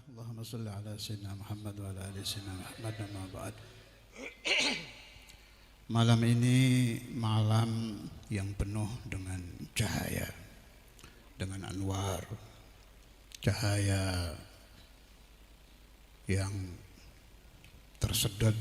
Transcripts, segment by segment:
Allahumma salli ala sayyidina Muhammad wa ala ali sayyidina Muhammad, amma ba'd. Malam ini malam yang penuh dengan cahaya, dengan anwar, cahaya yang tersedot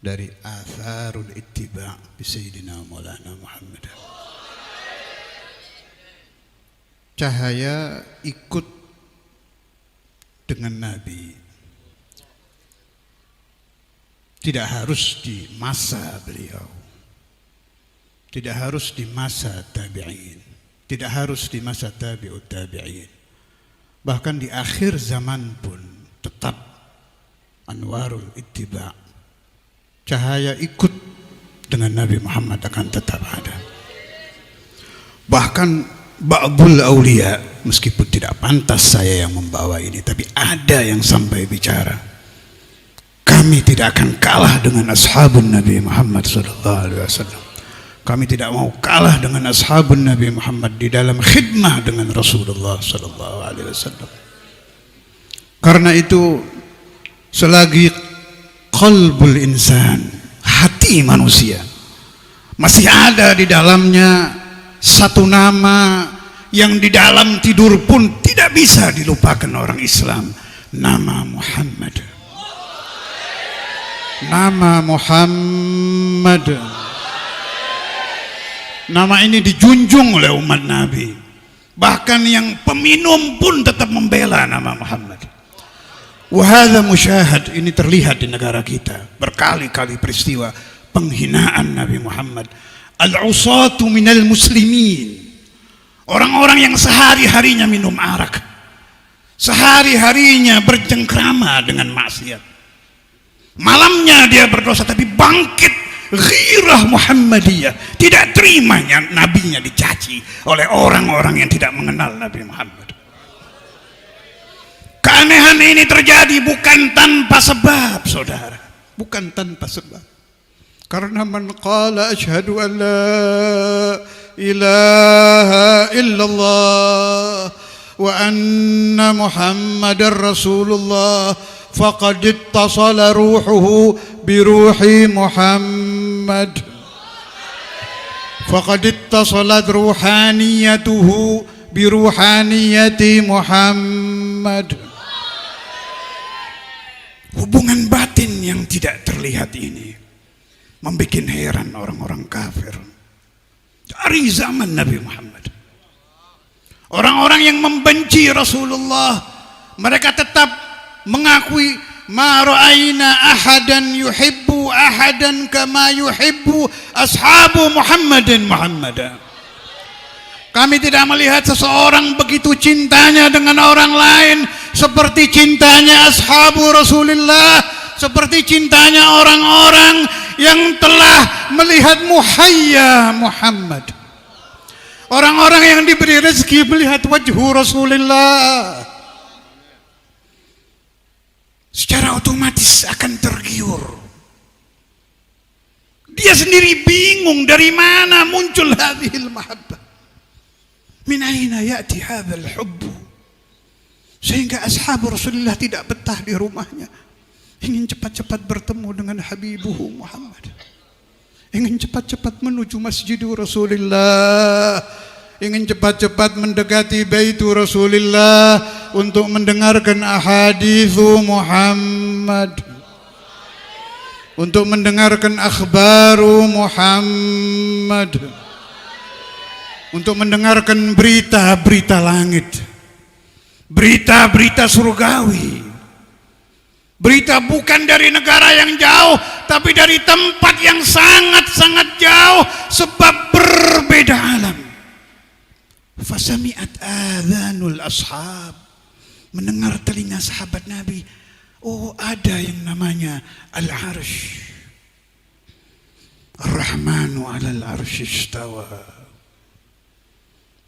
dari atharul ittiba' bi sayyidina Maulana Muhammad. Cahaya ikut dengan Nabi, tidak harus di masa beliau, tidak harus di masa tabi'in, tidak harus di masa tabi'ut tabi'in, bahkan di akhir zaman pun tetap anwarul ittiba', cahaya ikut dengan Nabi Muhammad akan tetap ada. Bahkan ba'dul awliya, meskipun tidak pantas saya yang membawa ini, tapi ada yang sampai bicara, kami tidak akan kalah dengan ashabun Nabi Muhammad SAW. Kami tidak mau kalah dengan ashabun Nabi Muhammad di dalam khidmah dengan Rasulullah SAW. Karena itu, selagi qalbul insan, hati manusia, masih ada di dalamnya satu nama yang di dalam tidur pun tidak bisa dilupakan orang Islam, nama Muhammad. Nama Muhammad. Nama ini dijunjung oleh umat Nabi. Bahkan yang peminum pun tetap membela nama Muhammad. Wahada musyahad, ini terlihat di negara kita. Berkali-kali peristiwa penghinaan Nabi Muhammad. Al-usatu minal muslimin, orang-orang yang sehari-harinya minum arak, sehari-harinya bercengkrama dengan maksiat, malamnya dia berdosa, tapi bangkit ghirah Muhammadiyah, tidak terimanya nabinya dicaci oleh orang-orang yang tidak mengenal Nabi Muhammad. Keanehan ini terjadi bukan tanpa sebab, saudara, bukan tanpa sebab. Karena man qala asyhadu an la ilaha illallah wa anna Muhammadar Rasulullah faqad ittasala ruhuhu bi ruhi Muhammad, faqad ittasalat ruhaniyatuhu bi ruhaniyati Muhammad. Hubungan batin yang tidak terlihat ini membuat heran orang-orang kafir dari zaman Nabi Muhammad. Orang-orang yang membenci Rasulullah, mereka tetap mengakui ma ra'ayna ahadan yuhibbu ahadan kama yuhibbu ashabu Muhammadin Muhammadan. Kami tidak melihat seseorang begitu cintanya dengan orang lain seperti cintanya ashabu Rasulullah, seperti cintanya orang-orang yang telah melihat muhayya Muhammad, orang-orang yang diberi rezeki melihat wajhu Rasulullah, secara otomatis akan tergiur. Dia sendiri bingung dari mana muncul hadhil mahabbah, min aina ya'ti hadzal hubb, sehingga ashabu Rasulullah tidak betah di rumahnya, ingin cepat-cepat bertemu dengan Habibuhu Muhammad, ingin cepat-cepat menuju Masjidul Rasulullah, ingin cepat-cepat mendekati Baitu Rasulullah untuk mendengarkan ahadithu Muhammad, untuk mendengarkan akhbaru Muhammad, untuk mendengarkan berita-berita langit, berita-berita surgawi. Berita bukan dari negara yang jauh, tapi dari tempat yang sangat-sangat jauh, sebab berbeda alam. Fasami'at adhanul ashab, mendengar telinga sahabat Nabi, oh ada yang namanya Al-Arsh, Ar-Rahmanu alal arsh istawa.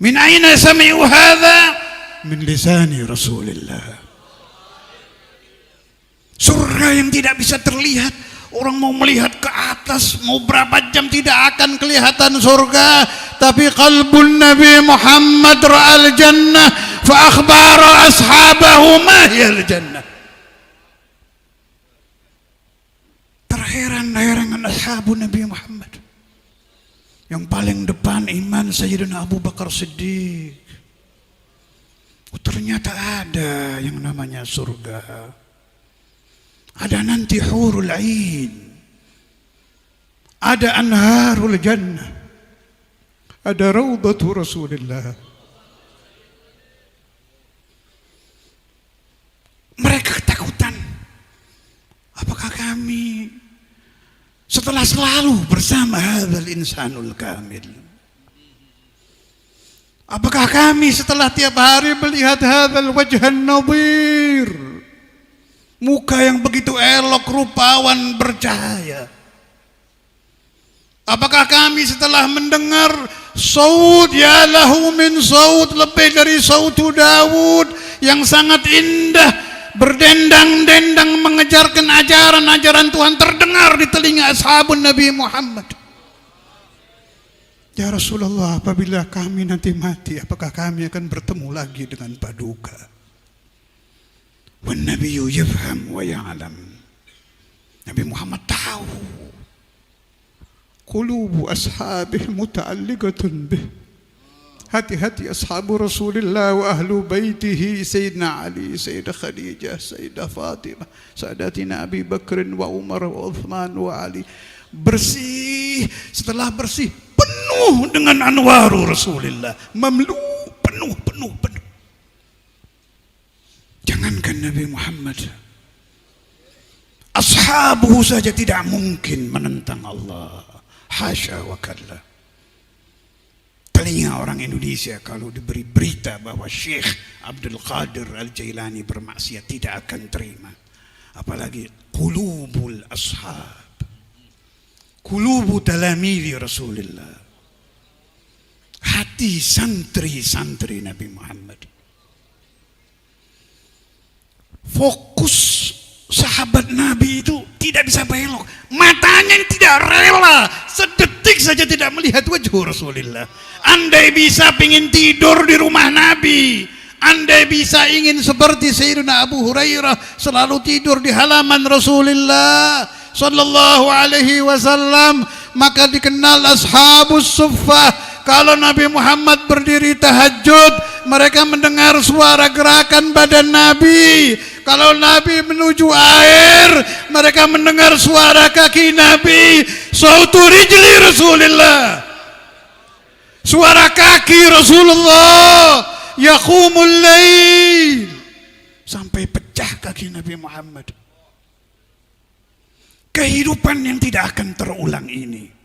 Min aina sami'u hadha? Min lisani Rasulillah. Surga yang tidak bisa terlihat, orang mau melihat ke atas mau berapa jam tidak akan kelihatan surga, tapi qalbun Nabi Muhammad ra'al jannah fa akhbara ashabahu ma hiyal jannah. Terheran-heran ashabun Nabi Muhammad. Yang paling depan iman Sayyidina Abu Bakar Siddiq. Ternyata ada yang namanya surga. Ada nanti hurul ain. Ada anharul jannah. Ada raudhatu Rasulullah. Mereka ketakutan. Apakah kami setelah selalu bersama hadzal insanul kamil, apakah kami setelah tiap hari melihat hadzal wajhan nadir, muka yang begitu elok, rupawan, bercahaya, apakah kami setelah mendengar saut ya lahu min saut, lebih dari sautu Daud yang sangat indah, berdendang-dendang mengejarkan ajaran-ajaran Tuhan, terdengar di telinga ashabun Nabi Muhammad. Ya Rasulullah, apabila kami nanti mati, apakah kami akan bertemu lagi dengan paduka? Wan nabiyyu yafham wa ya'lam. Nabi Muhammad tahu qulubu ashabih muta'alliqatun bih. Hati-hati ashabu Rasulullah wa ahlu baitihi, Sayyidina Ali, Sayyidah Khadijah, Sayyidah Fatimah, Sadatina Abi Bakr wa Umar wa Uthman wa Ali. Bersih, setelah bersih penuh dengan anwaru Rasulullah, mamlu, penuh. Jangankan Nabi Muhammad, ashabuhu saja tidak mungkin menentang Allah. Hasya wa kalla. Telinga orang Indonesia kalau diberi berita bahwa Syekh Abdul Qadir Al-Jailani bermaksiat tidak akan terima. Apalagi qulubul ashab, qulubu talamidi Rasulullah, hati santri-santri Nabi Muhammad. Fokus sahabat Nabi itu tidak bisa belok, matanya tidak rela sedetik saja tidak melihat wajah Rasulullah. Andai bisa pingin tidur di rumah Nabi, andai bisa ingin seperti Sayyidina Abu Hurairah selalu tidur di halaman Rasulullah sallallahu alaihi wasallam, maka dikenal ashabus suffah. Kalau Nabi Muhammad berdiri tahajud, mereka mendengar suara gerakan badan Nabi. Kalau Nabi menuju air, mereka mendengar suara kaki Nabi. Sautu rijli Rasulullah, suara kaki Rasulullah. Yaqumul lail, sampai pecah kaki Nabi Muhammad. Kehidupan yang tidak akan terulang ini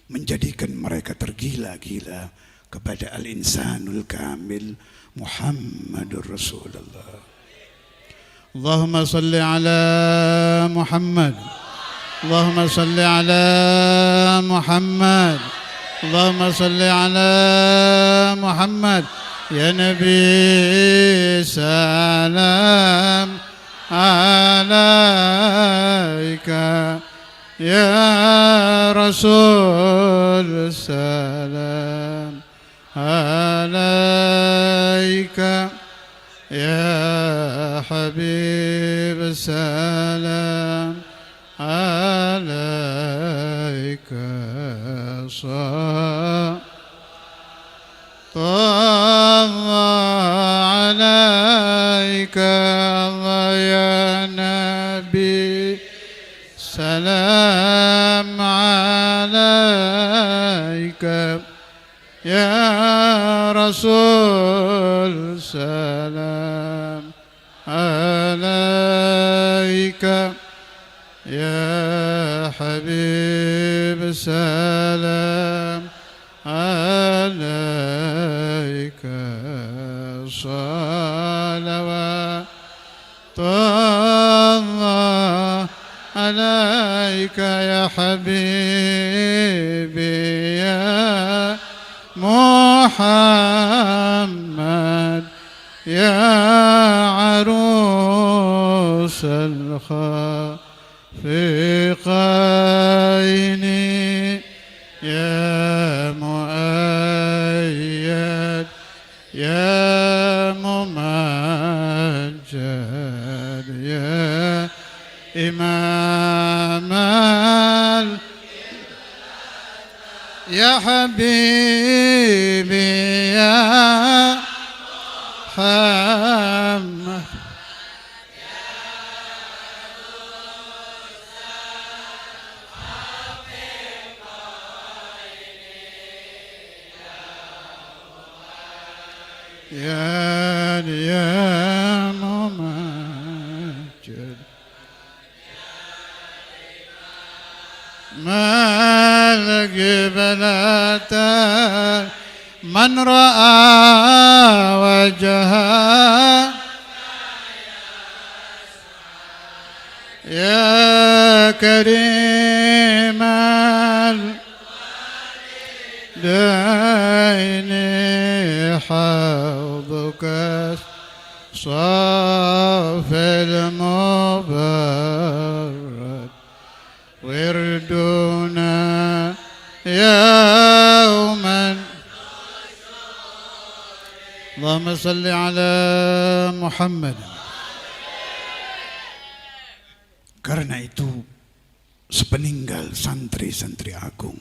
menjadikan mereka tergila-gila kepada al-insanul kamil Muhammadur Rasulullah. Allahumma salli ala Muhammad, Allahumma salli ala Muhammad, Allahumma salli ala Muhammad. Ya Nabi salam alaika, ya Rasul salam alaika, ya Habib salam alaika. Allah alaika, Allah ya Nabi salam alaika, ya Rasul salam alaika, ya Habib salam alaika. Salawatullah alaika ya Habibi ya Muhammad, ya arus al-khafiqaini, ya muayyad ya mumajjad. إمام يا حبيبي يا محمد يا ممجد ما القبلة من رأى وجهه يا كريم الدين حوضك صافي المبرد وردنا يوما اللهم صل على محمد. Karena itu sepeninggal santri-santri agung,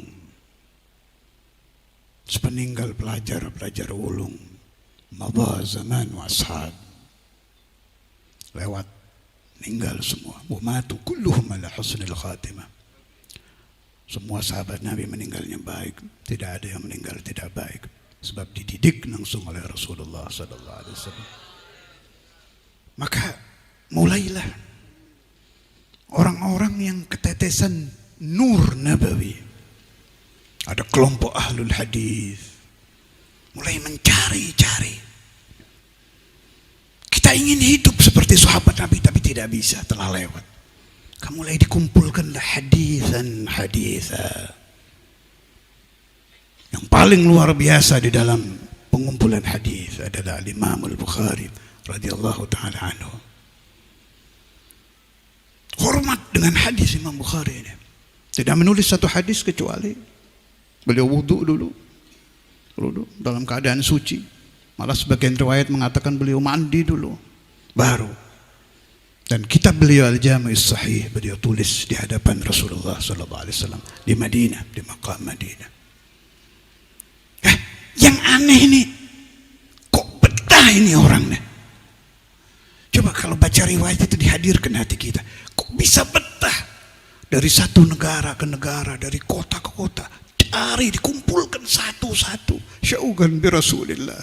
sepeninggal pelajar-pelajar ulung, madha zaman wa ashab, lewat, meninggal semua. Wa matu kulluhum ala husnil khatimah. Semua sahabat Nabi meninggalnya baik, tidak ada yang meninggal tidak baik, sebab dididik langsung oleh Rasulullah sallallahu alaihi wasallam. Maka mulailah orang-orang yang ketetesan nur nabawi. Ada kelompok ahlul hadis mulai mencari-cari. Kita ingin hidup seperti sahabat Nabi tapi tidak bisa, telah lewat. Mulai dikumpulkanlah hadisan. Yang paling luar biasa di dalam pengumpulan hadis adalah Imam Al-Bukhari radhiyallahu taala anhu. Hormat dengan hadis Imam Bukhari ini. Tidak menulis satu hadis kecuali beliau wudhu dulu dalam keadaan suci. Malah sebagian riwayat mengatakan beliau mandi dulu baru. Dan kitab beliau Al-Jami' As-Sahih beliau tulis di hadapan Rasulullah sallallahu alaihi wasallam di Madinah, di Maqam Madinah. Yang aneh ini, kok betah ini orangnya? Coba kalau baca riwayat itu dihadirkan hati kita, kok bisa betah dari satu negara ke negara, dari kota ke kota, cari dikumpulkan satu-satu, syauqan bi Rasulillah.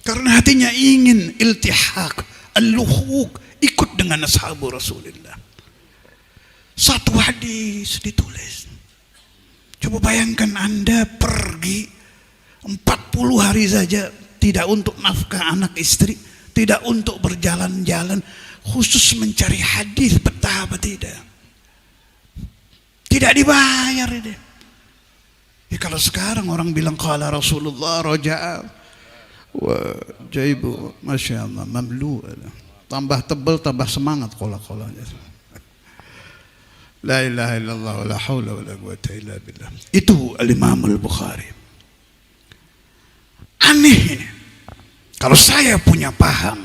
Karena hatinya ingin iltihaq, al-luhuq, ikut dengan ashabu Rasulillah. Satu hadis ditulis. Coba bayangkan Anda pergi 40 hari saja tidak untuk nafkah anak istri, tidak untuk berjalan-jalan, khusus mencari hadis, betah apa tidak? Tidak dibayar ini. Ya, kalau sekarang orang bilang qala Rasulullah raja'a wa jaibu masya Allah mamlu, tambah tebal tambah semangat kola-kolanya. La ilaha illallah wa la hawla wa la quwwata illa billah. Itu Al-Imam Al-Bukhari. Aneh ini. Kalau saya punya paham,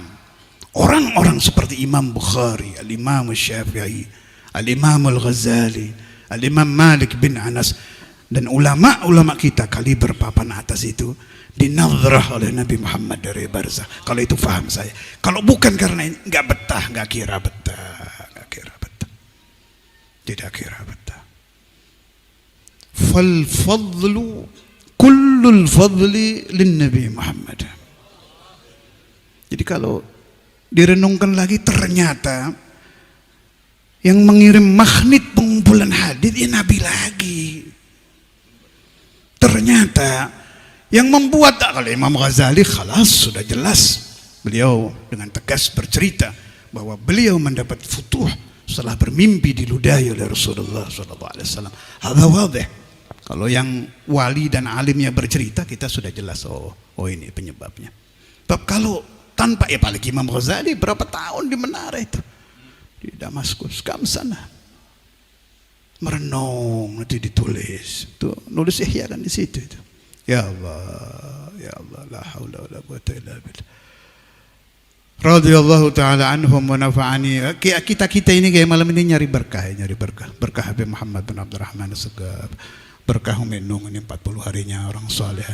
orang-orang seperti Imam Bukhari, Al-Imam Syafi'i, Al-Imam Al-Ghazali, Al-Imam Malik bin Anas, dan ulama-ulama kita kaliber papan atas itu dinadhrah oleh Nabi Muhammad dari barzah. Kalau itu paham saya. Kalau bukan karena ini, nggak betah, nggak kira betah. Tidak kira betah. Fal fadlu kullul fadli lin Nabi Muhammad. Jadi kalau direnungkan lagi, ternyata yang mengirim magnet pengumpulan hadis ya Nabi lagi. Ternyata yang membuat, kalau Imam Ghazali khalas sudah jelas, beliau dengan tegas bercerita bahwa beliau mendapat futuh setelah bermimpi diludahi oleh Rasulullah SAW. Hadza wadih. Kalau yang wali dan alimnya bercerita, kita sudah jelas, oh ini penyebabnya. Tapi kalau tanpa, ya apalagi Imam Ghazali berapa tahun di menara itu, di Damaskus, kam sana, merenung, nanti ditulis, tuh nulis Ihya kan di situ itu. Ya Allah, la haula wala quwwata illa billah. radhiyallahu taala anhum wa nafa'ani. Kita ini kayak malam ini nyari berkah, berkah Habib Muhammad bin Abdurrahman As-Segaf, berkah Umi Nung ini 40 harinya orang soleh,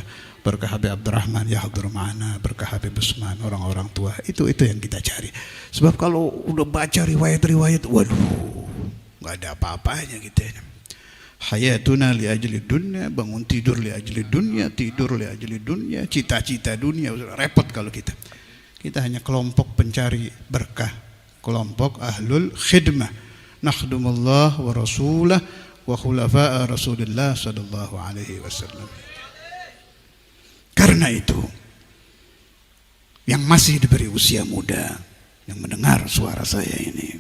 berkah Habib Abdurrahman Yahdur Ma'ana, berkah Habib Usman orang-orang tua. Itu yang kita cari. Sebab kalau udah baca riwayat-riwayat, waduh, nggak ada apa-apanya gitu ya. Hayatuna li ajli dunya, bangun tidur li ajli dunya, tidur li ajli dunya, cita-cita dunia. Repot kalau kita hanya kelompok pencari berkah, kelompok ahlul khidmah, nakhdumullah wa rasulah wa khulafa'a rasulillah sallallahu alaihi wasallam. Karena itu, yang masih diberi usia muda, yang mendengar suara saya ini,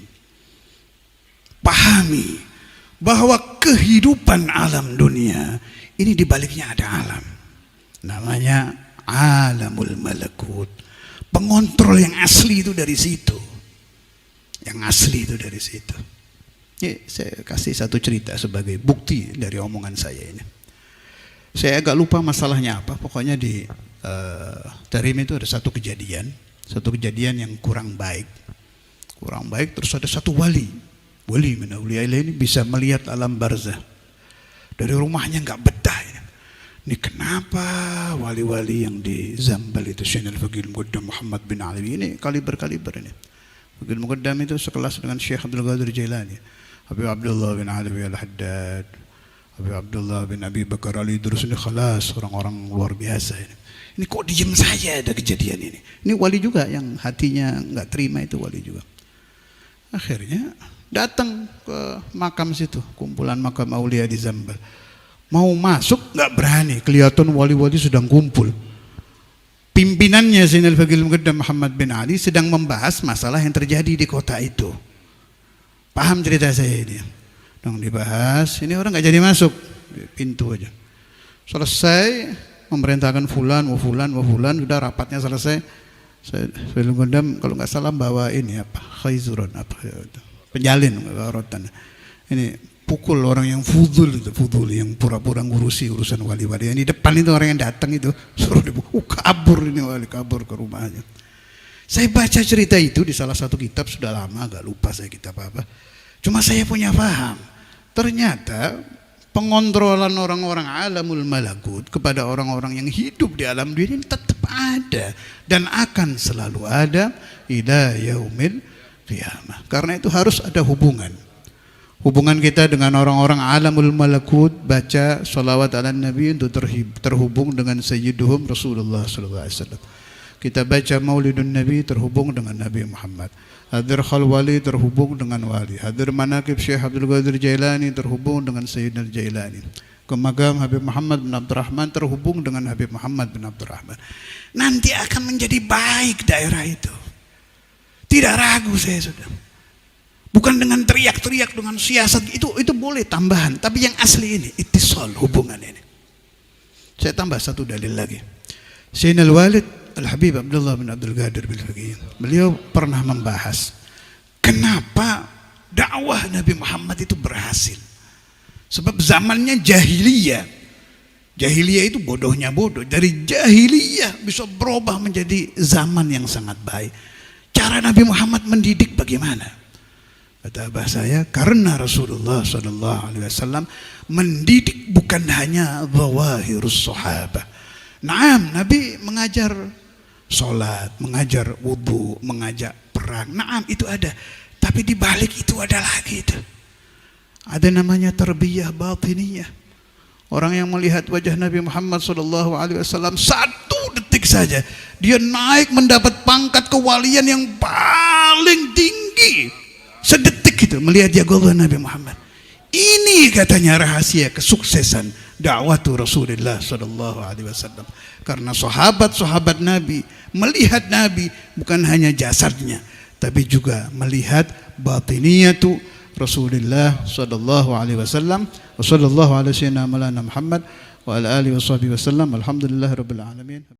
pahami bahwa kehidupan alam dunia ini dibaliknya ada alam, namanya alamul malakut. Pengontrol yang asli itu dari situ. Yang asli itu dari situ. Ya, saya kasih satu cerita sebagai bukti dari omongan saya ini. Saya agak lupa masalahnya apa. Pokoknya di Tarim itu ada satu kejadian yang kurang baik. Terus ada satu wali min auliya ini bisa melihat alam barzah. Dari rumahnya nggak betah. Ini kenapa wali-wali yang di Zambal itu, Syekh Al-Faqih Al-Muqaddam Muhammad bin Ali ini kaliber ini. Faqih Al-Muqaddam itu sekelas dengan Syekh Abdul Qadir Jailani, Habib Abdullah bin Ali Al-Haddad, Habib Abdullah bin Abi Bakar Ali Idrus, ini khalas orang-orang luar biasa ini. Ini kok diem saja ada kejadian ini. Ini wali juga yang hatinya nggak terima, itu wali juga. Akhirnya datang ke makam situ, kumpulan makam aulia di Zambal. Mau masuk nggak berani, kelihatan wali-wali sedang kumpul. Pimpinannya Syekh Al-Faqih Al-Muqaddam Muhammad bin Ali sedang membahas masalah yang terjadi di kota itu. Paham cerita saya ini? Dong dibahas, ini orang nggak jadi masuk, pintu aja. Selesai memerintahkan fulan, sudah rapatnya selesai. Syekh Al-Muqaddam kalau nggak salah bawa ini apa, khayzuran apa, penjalin, rotan. Ini pukul orang yang fudul yang pura-pura ngurusi urusan wali-wali. Yang di depan itu orang yang datang itu suruh kabur ini wali, kabur ke rumahnya. Saya baca cerita itu di salah satu kitab, sudah lama agak lupa saya kitab apa. Cuma saya punya paham. Ternyata pengontrolan orang-orang alamul malakut kepada orang-orang yang hidup di alam dunia ini tetap ada dan akan selalu ada ila yaumil qiyamah. Karena itu harus ada hubungan kita dengan orang-orang alamul malakut. Baca salawat ala Nabi untuk terhubung dengan Sayyiduhum Rasulullah SAW. Kita baca maulidun Nabi terhubung dengan Nabi Muhammad. Hadir khalwali terhubung dengan wali. Hadir manakib Syekh Abdul Qadir Jailani terhubung dengan Sayyidina Jailani. Ke makam Habib Muhammad bin Abdurrahman terhubung dengan Habib Muhammad bin Abdurrahman. Nanti akan menjadi baik daerah itu. Tidak ragu saya sudah. Bukan dengan teriak-teriak, dengan siasat, itu boleh tambahan. Tapi yang asli ini, ittisal, hubungan ini. Saya tambah satu dalil lagi. Sayyidina Al-Walid Al-Habib Abdullah bin Abdul Qadir bin Faqih, beliau pernah membahas kenapa dakwah Nabi Muhammad itu berhasil. Sebab zamannya jahiliyah. Jahiliyah itu bodohnya bodoh. Dari jahiliyah bisa berubah menjadi zaman yang sangat baik. Cara Nabi Muhammad mendidik bagaimana? Kata abah saya, karena Rasulullah SAW mendidik bukan hanya zawahirus sahabah. Naam, Nabi mengajar sholat, mengajar wudu, mengajar perang. Naam, itu ada. Tapi di balik itu ada lagi itu. Ada namanya tarbiyah batiniyah. Orang yang melihat wajah Nabi Muhammad SAW 1 detik saja, dia naik mendapat pangkat kewalian yang paling tinggi. Sedetik itu melihat jagoan Nabi Muhammad. Ini katanya rahasia kesuksesan dakwah Rasulullah SAW. Karena sahabat-sahabat Nabi melihat Nabi bukan hanya jasadnya, tapi juga melihat batiniyatu Rasulullah SAW. Wa sallallahu alaihi wasallam Muhammad wa ala alihi wasallam. Alhamdulillah rabbil alamin.